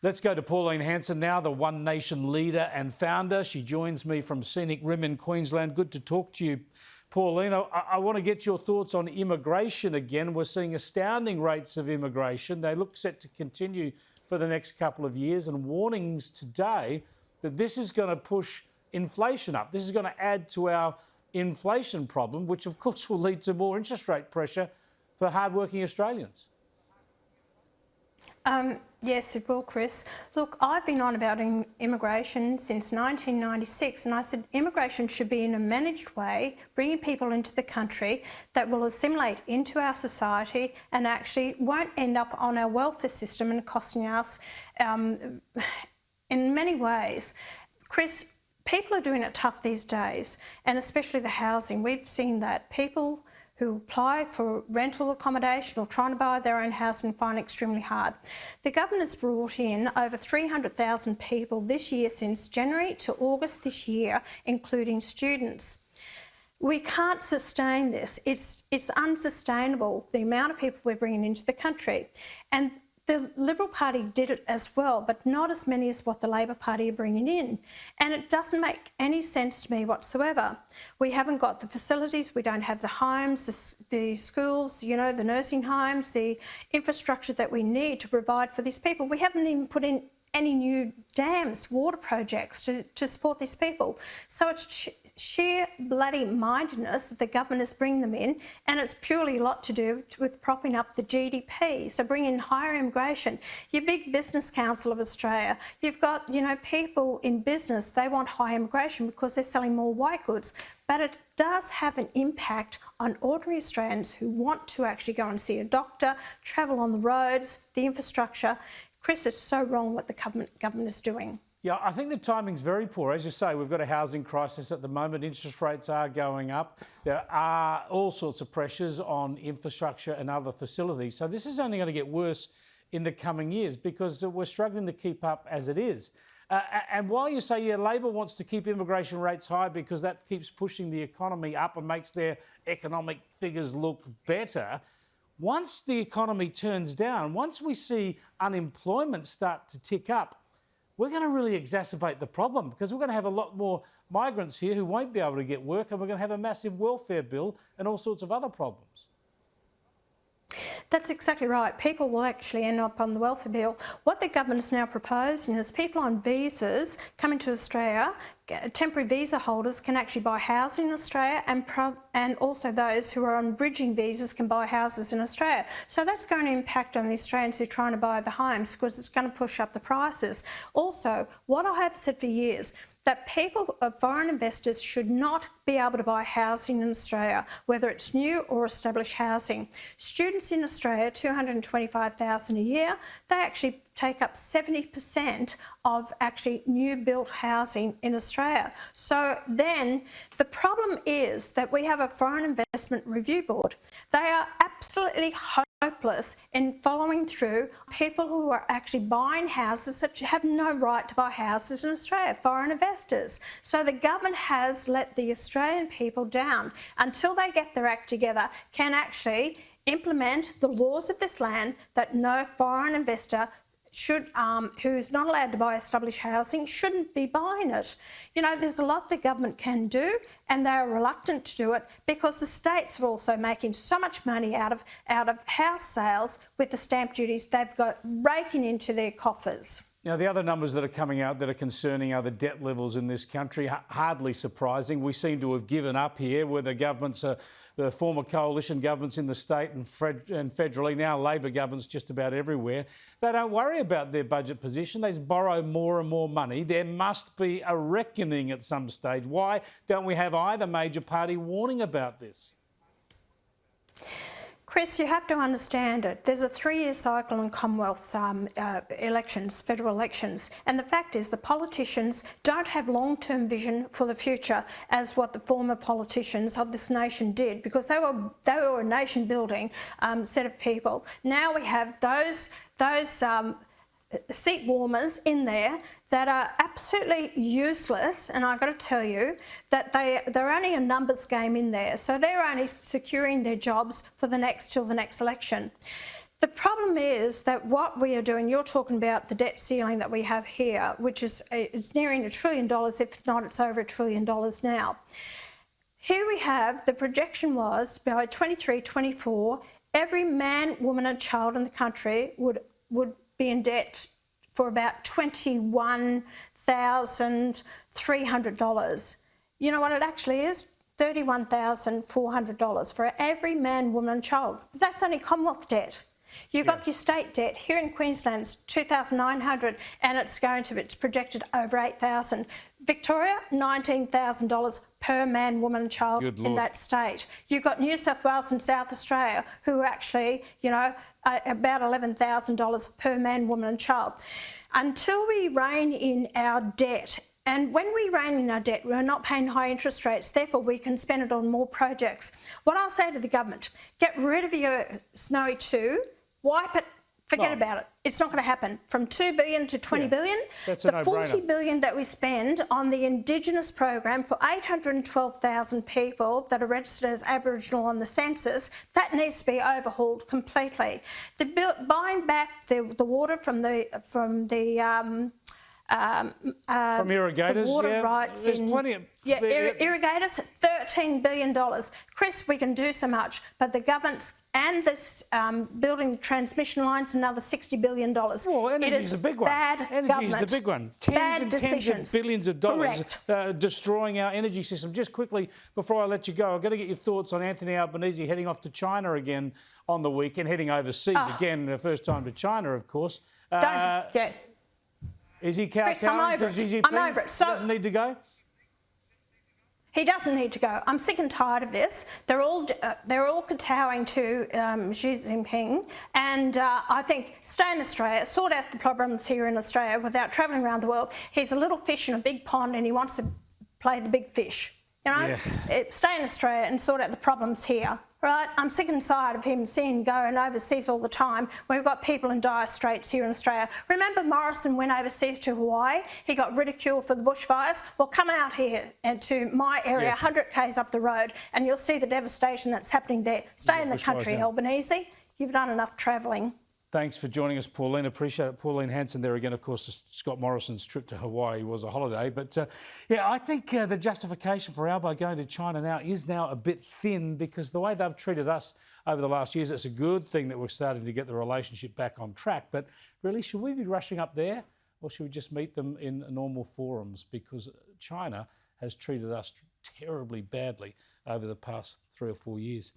Let's go to Pauline Hanson now, the One Nation leader and founder. She joins me from scenic Rim in Queensland. Good to talk to you, Pauline. I want to get your thoughts on immigration again. We're seeing astounding rates of immigration. They look set to continue for the next couple of years, and warnings today that this is going to push inflation up. This is going to add to our inflation problem, which of course will lead to more interest rate pressure for hardworking Australians. Yes, it will, Chris. Look, I've been on about immigration since 1996, and I said immigration should be in a managed way, bringing people into the country that will assimilate into our society and actually won't end up on our welfare system and costing us in many ways. Chris, people are doing it tough these days, and especially the housing. We've seen that people who apply for rental accommodation or trying to buy their own house and find it extremely hard. The government has brought in over 300,000 people this year since January to August this year, including students. We can't sustain this. It's unsustainable, the amount of people we're bringing into the country. And the Liberal Party did it as well, but not as many as what the Labor Party are bringing in. And it doesn't make any sense to me whatsoever. We haven't got the facilities, we don't have the homes, the schools, you know, the nursing homes, the infrastructure that we need to provide for these people. We haven't even put in any new dams, water projects to support these people. So it's sheer bloody mindedness that the government is bringing them in, and it's purely a lot to do with propping up the GDP. So bring in higher immigration. Your big Business Council of Australia, you've got, you know, people in business, they want high immigration because they're selling more white goods. But it does have an impact on ordinary Australians who want to actually go and see a doctor, travel on the roads, the infrastructure. Chris, it's so wrong what the government is doing. Yeah, I think the timing's very poor. As you say, we've got a housing crisis at the moment. Interest rates are going up. There are all sorts of pressures on infrastructure and other facilities. So this is only going to get worse in the coming years because we're struggling to keep up as it is. And while you say, yeah, Labor wants to keep immigration rates high because that keeps pushing the economy up and makes their economic figures look better, once the economy turns down, once we see unemployment start to tick up, we're going to really exacerbate the problem because we're going to have a lot more migrants here who won't be able to get work, and we're going to have a massive welfare bill and all sorts of other problems. That's exactly right. People will actually end up on the welfare bill. What the government is now proposing is people on visas coming to Australia, temporary visa holders can actually buy housing in Australia, and also those who are on bridging visas can buy houses in Australia. So that's going to impact on the Australians who are trying to buy the homes because it's going to push up the prices. Also, what I have said for years, that people, foreign investors, should not be able to buy housing in Australia, whether it's new or established housing. Students in Australia, 225,000 a year, they actually take up 70% of actually new built housing in Australia. So then the problem is that we have a Foreign Investment Review Board. They are absolutely hopeless in following through people who are actually buying houses that have no right to buy houses in Australia, foreign investors. So the government has let the Australian people down until they get their act together, can actually implement the laws of this land that no foreign investor should, who's not allowed to buy established housing, shouldn't be buying it. You know, there's a lot the government can do, and they are reluctant to do it because the states are also making so much money out of house sales with the stamp duties they've got raking into their coffers. Now, the other numbers that are coming out that are concerning are the debt levels in this country. Hardly surprising. We seem to have given up here, where the governments are the former coalition governments in the state and federally, now Labor governments just about everywhere. They don't worry about their budget position. They just borrow more and more money. There must be a reckoning at some stage. Why don't we have either major party warning about this? Chris, you have to understand it. There's a 3-year cycle in Commonwealth elections, federal elections, and the fact is the politicians don't have long-term vision for the future as what the former politicians of this nation did, because they were a nation-building set of people. Now we have those seat warmers in there that are absolutely useless, and I've got to tell you that they're only a numbers game in there, so they're only securing their jobs for till the next election. The problem is that what we are doing, you're talking about the debt ceiling that we have here, which is it's nearing $1 trillion, if not it's over $1 trillion now. Here we have, the projection was by 23, 24, every man, woman and child in the country would be in debt for about $21,300. You know what it actually is? $31,400 for every man, woman and child. That's only Commonwealth debt. You've got your state debt. Here in Queensland, it's $2,900 and it's projected over $8,000. Victoria, $19,000 per man, woman and child in that state. You've got New South Wales and South Australia who are actually, you know, about $11,000 per man, woman and child. Until we rein in our debt, and when we rein in our debt, we're not paying high interest rates, therefore we can spend it on more projects. What I'll say to the government, get rid of your Snowy 2, wipe it, forget about it. It's not going to happen. From $2 billion to $20 billion, the $40 billion that we spend on the Indigenous program for 812,000 people that are registered as Aboriginal on the census, that needs to be overhauled completely. Buying back the water from irrigators, the water rights there's plenty of... irrigators, $13 billion. Chris, we can do so much, but the government's and this building transmission lines, another $60 billion. Well, energy is the big one. Energy is the big one. Tens of billions of dollars destroying our energy system. Just quickly, before I let you go, I've got to get your thoughts on Anthony Albanese heading off to China again on the weekend, heading overseas again, the first time to China, of course. Is he kowtowing? I'm over it. I'm over it. So, he doesn't need to go? He doesn't need to go. I'm sick and tired of this. They're all kowtowing to Xi Jinping, and I think stay in Australia, sort out the problems here in Australia without travelling around the world. He's a little fish in a big pond, and he wants to play the big fish. You know, stay in Australia and sort out the problems here. Right? I'm sick and tired of him going overseas all the time when we've got people in dire straits here in Australia. Remember Morrison went overseas to Hawaii? He got ridiculed for the bushfires. Well, come out here and to my area, 100 k's up the road, and you'll see the devastation that's happening there. Stay in the country, Albanese. You've done enough travelling. Thanks for joining us, Pauline. Appreciate it. Pauline Hanson there again. Of course, Scott Morrison's trip to Hawaii was a holiday. But, I think the justification for Albo going to China now is a bit thin, because the way they've treated us over the last years, it's a good thing that we're starting to get the relationship back on track. But really, should we be rushing up there, or should we just meet them in normal forums? Because China has treated us terribly badly over the past 3 or 4 years.